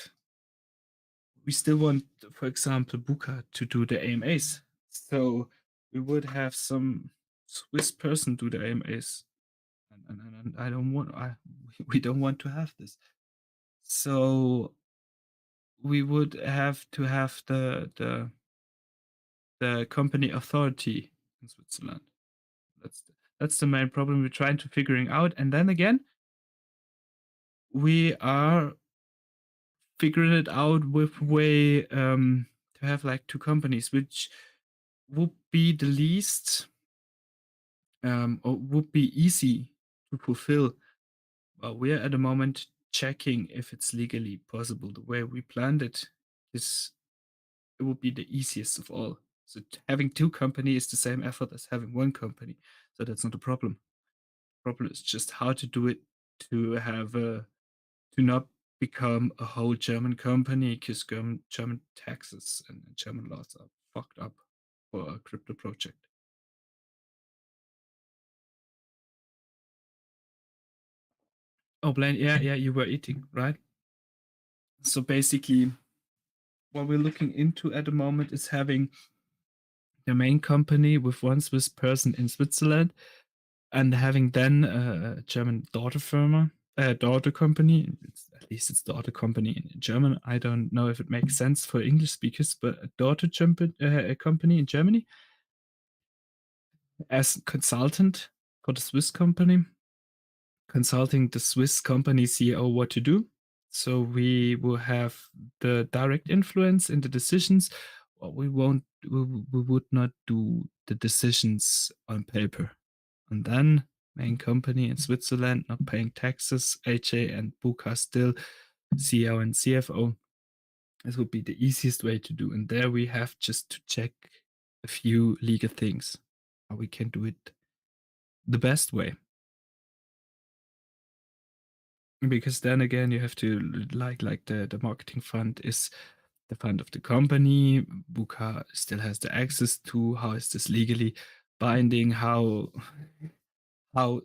we still want, for example, Buka to do the AMAs. So we would have some Swiss person do the AMAs. And I don't want, we don't want to have this. So we would have to have the company authority in Switzerland. That's the main problem we're trying to figuring out. And then again, we are figuring it out with way to have like 2 companies, which would be the least or would be easy to fulfill. But we're at the moment checking if it's legally possible. The way we planned it is it would be the easiest of all. So having 2 companies is the same effort as having 1 company. So that's not a problem. The problem is just how to do it to have to not become a whole German company, because German taxes and German laws are fucked up for a crypto project. Oh, Blaine, yeah, you were eating, right? So basically, what we're looking into at the moment is having the main company with 1 Swiss person in Switzerland and having then a German daughter company. At least it's daughter company in German. I don't know if it makes sense for English speakers, but a daughter company in Germany as consultant for the Swiss company, consulting the Swiss company CEO what to do. So we will have the direct influence in the decisions. We would not do the decisions on paper. And then main company in Switzerland not paying taxes, HA and Buka still CEO and CFO. This would be the easiest way to do. And there we have just to check a few legal things, how we can do it the best way. Because then again, you have to like the marketing fund is the fund of the company. Buka still has the access to how is this legally binding, how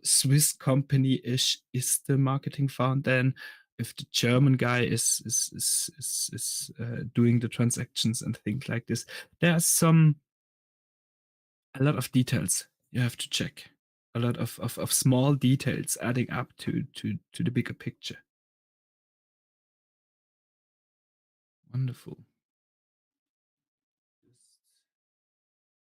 Swiss company-ish is the marketing fund then, if the German guy is doing the transactions and things like this. There are a lot of details you have to check. A lot of small details adding up to the bigger picture. Wonderful. Just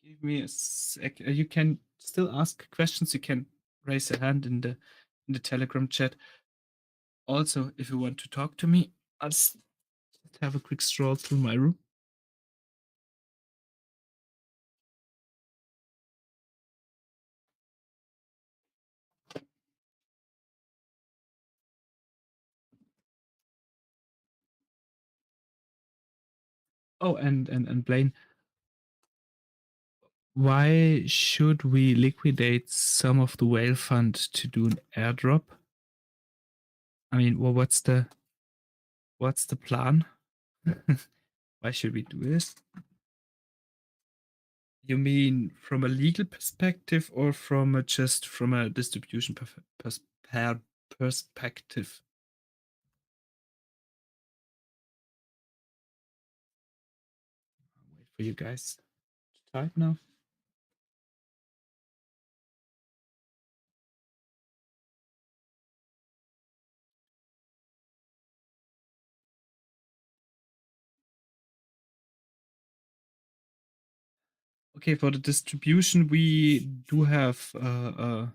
give me a sec. You can still ask questions. You can raise a hand in the Telegram chat. Also, if you want to talk to me, I'll just have a quick stroll through my room. Oh, and Blaine, why should we liquidate some of the whale fund to do an airdrop? I mean, well, what's the plan? Why should we do this? You mean from a legal perspective or just from a distribution perspective? I'll wait for you guys to type now. Okay, for the distribution, we do have a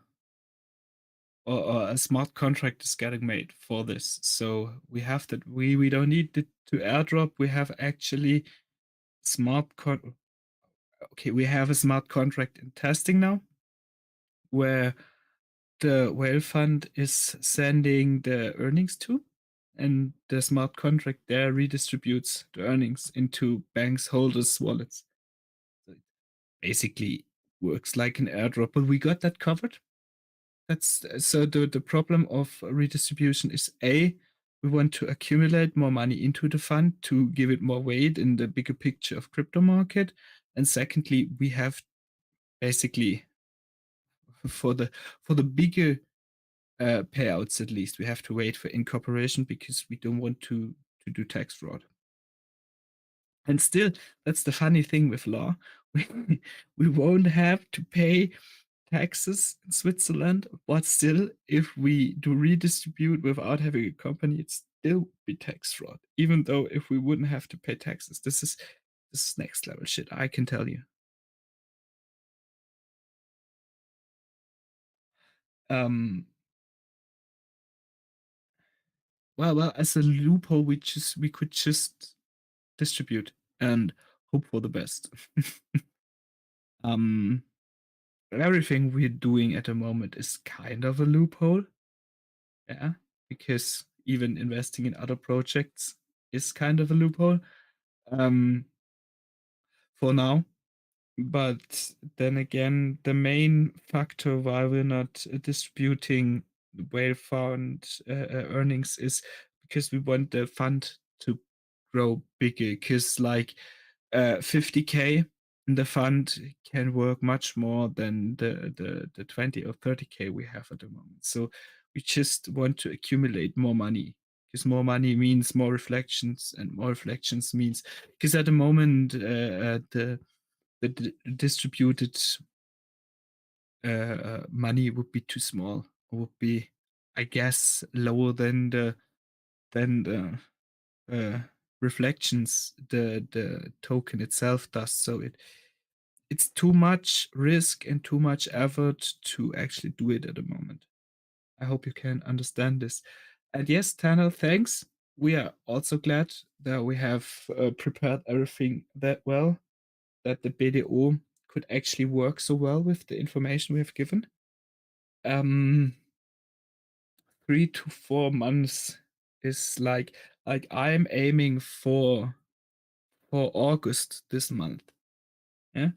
smart contract is getting made for this. So we have that. We don't need it to airdrop. We have actually we have a smart contract in testing now, where the whale fund is sending the earnings to, and the smart contract there redistributes the earnings into banks' holders' wallets. So it basically works like an airdrop, but we got that covered. That's so the problem of redistribution is we want to accumulate more money into the fund to give it more weight in the bigger picture of crypto market, and secondly, we have basically for the bigger payouts, at least we have to wait for incorporation because we don't want to do tax fraud. And still, that's the funny thing with law. We won't have to pay taxes in Switzerland, but still, if we do redistribute without having a company, it's still be tax fraud. Even though if we wouldn't have to pay taxes, this is next level shit, I can tell you. Well, as a loophole, we could just distribute and hope for the best. Everything we're doing at the moment is kind of a loophole. Yeah, because even investing in other projects is kind of a loophole. For now. But then again, the factor why we're not distributing whale fund earnings is because we want the fund to grow bigger. Because like 50K in the fund can work much more than the 20 or 30K we have at the moment. So we just want to accumulate more money, because more money means more reflections, and more reflections means, because at the moment the distributed money would be too small, would be, I guess, lower than the reflections the token itself does. So it's too much risk and too much effort to actually do it at the moment. I hope you can understand this. And yes, Tanner, thanks. We are also glad that we have prepared everything that well, that the BDO could actually work so well with the information we have given. 3 to 4 months is like I'm aiming for August this month. Yeah.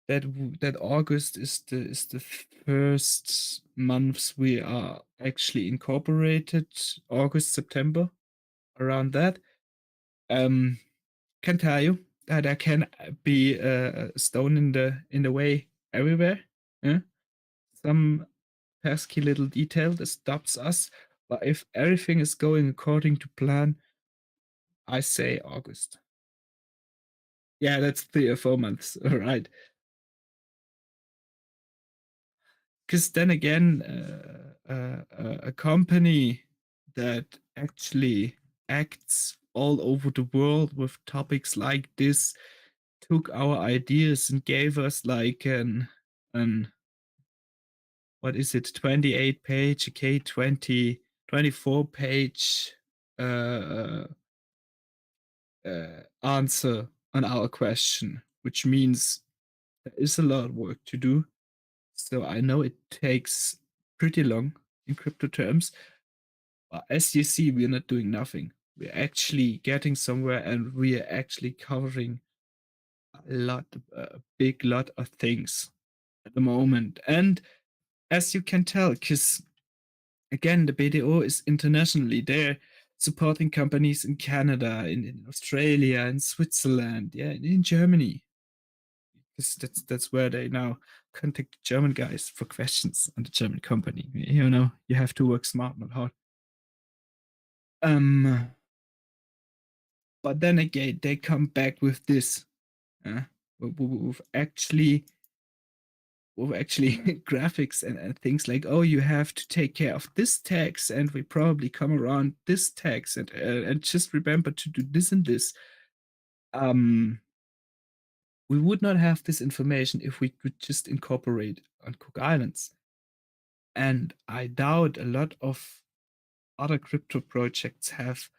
That August is the first months we are actually incorporated. August, September, around that. Can tell you that there can be a stone in the way everywhere. Yeah? Some pesky little detail that stops us. But if everything is going according to plan, I say August. Yeah, that's 3 or 4 months. All right. Because then again, a company that actually acts all over the world with topics like this took our ideas and gave us like an what is it, 28 page, okay, 24 page answer on our question, which means there is a lot of work to do. So I know it takes pretty long in crypto terms. But as you see, we're not doing nothing. We're actually getting somewhere, and we are actually covering a big lot of things at the moment. And as you can tell, because again, the BDO is internationally, they're supporting companies in Canada, in Australia, in Switzerland, yeah, in Germany. Because that's where they now contact the German guys for questions on the German company. You know, you have to work smart, not hard. But then again, they come back with this, with actually graphics and things like, oh, you have to take care of this tax, and we probably come around this tax, and just remember to do this and this. We would not have this information if we could just incorporate on Cook Islands. And I doubt a lot of other crypto projects have,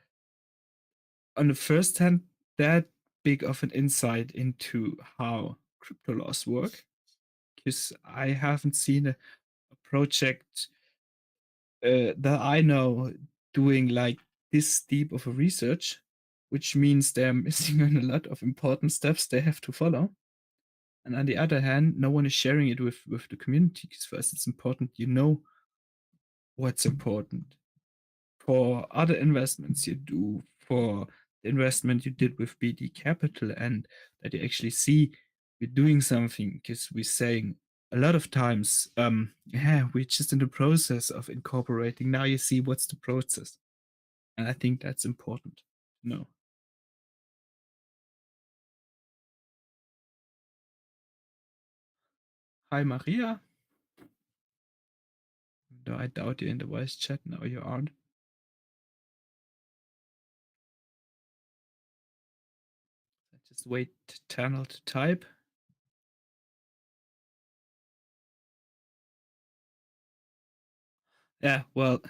on the first hand, that big of an insight into how crypto laws work. Because I haven't seen a project that I know doing like this deep of a research, which means they're missing on a lot of important steps they have to follow. And on the other hand, no one is sharing it with the community, because for us it's important you know what's important for other investments you do, for the investment you did with BD Capital, and that you actually see we're doing something, because we're saying a lot of times, yeah, we're just in the process of incorporating. Now you see what's the process. And I think that's important to know. Hi, Maria. Though I doubt you're in the voice chat now, you aren't. I just wait Ternal to type. Yeah, well, to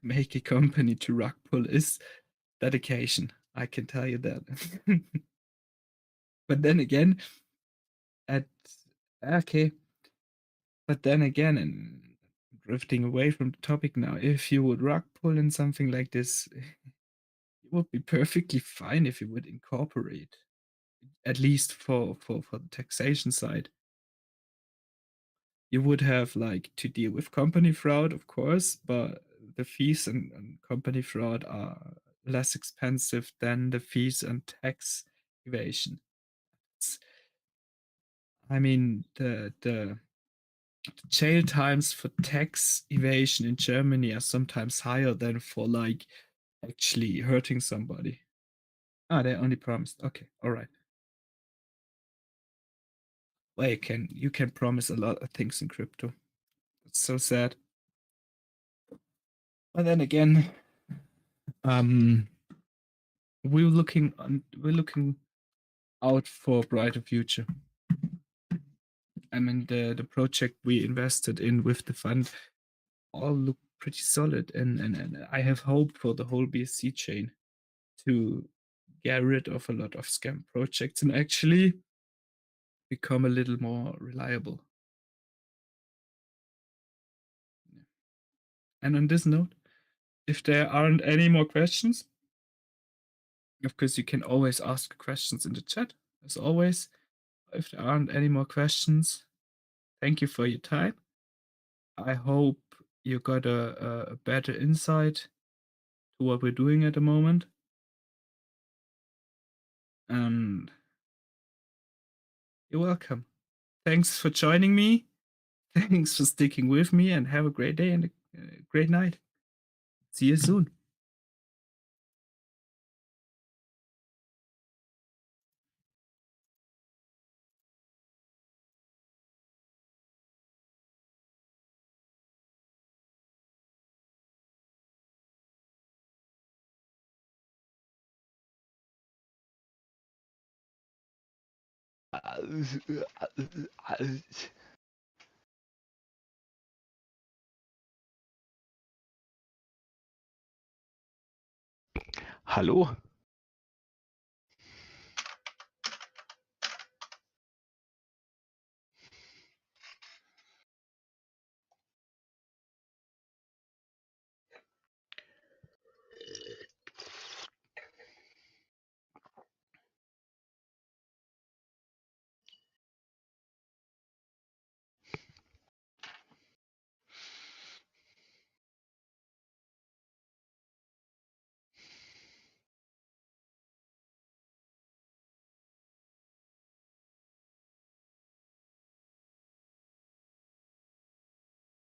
make a company to rug pull is dedication. I can tell you that. But then again, at okay. But then again, and drifting away from the topic now, if you would rug pull in something like this, it would be perfectly fine if you would incorporate, at least for the taxation side. You would have like to deal with company fraud, of course, but the fees and company fraud are less expensive than the fees and tax evasion. I mean, the jail times for tax evasion in Germany are sometimes higher than for like actually hurting somebody. Ah, they only promised. Okay, all right. Well, you can promise a lot of things in crypto. It's so sad. But then again, we're looking out for a brighter future. I mean, the project we invested in with the fund all look pretty solid, and I have hope for the whole BSC chain to get rid of a lot of scam projects and actually become a little more reliable. And on this note, if there aren't any more questions, of course, you can always ask questions in the chat, as always. If there aren't any more questions, thank you for your time. I hope you got a better insight to what we're doing at the moment. And you're welcome. Thanks for joining me. Thanks for sticking with me, and have a great day and a great night. See you soon. Hallo?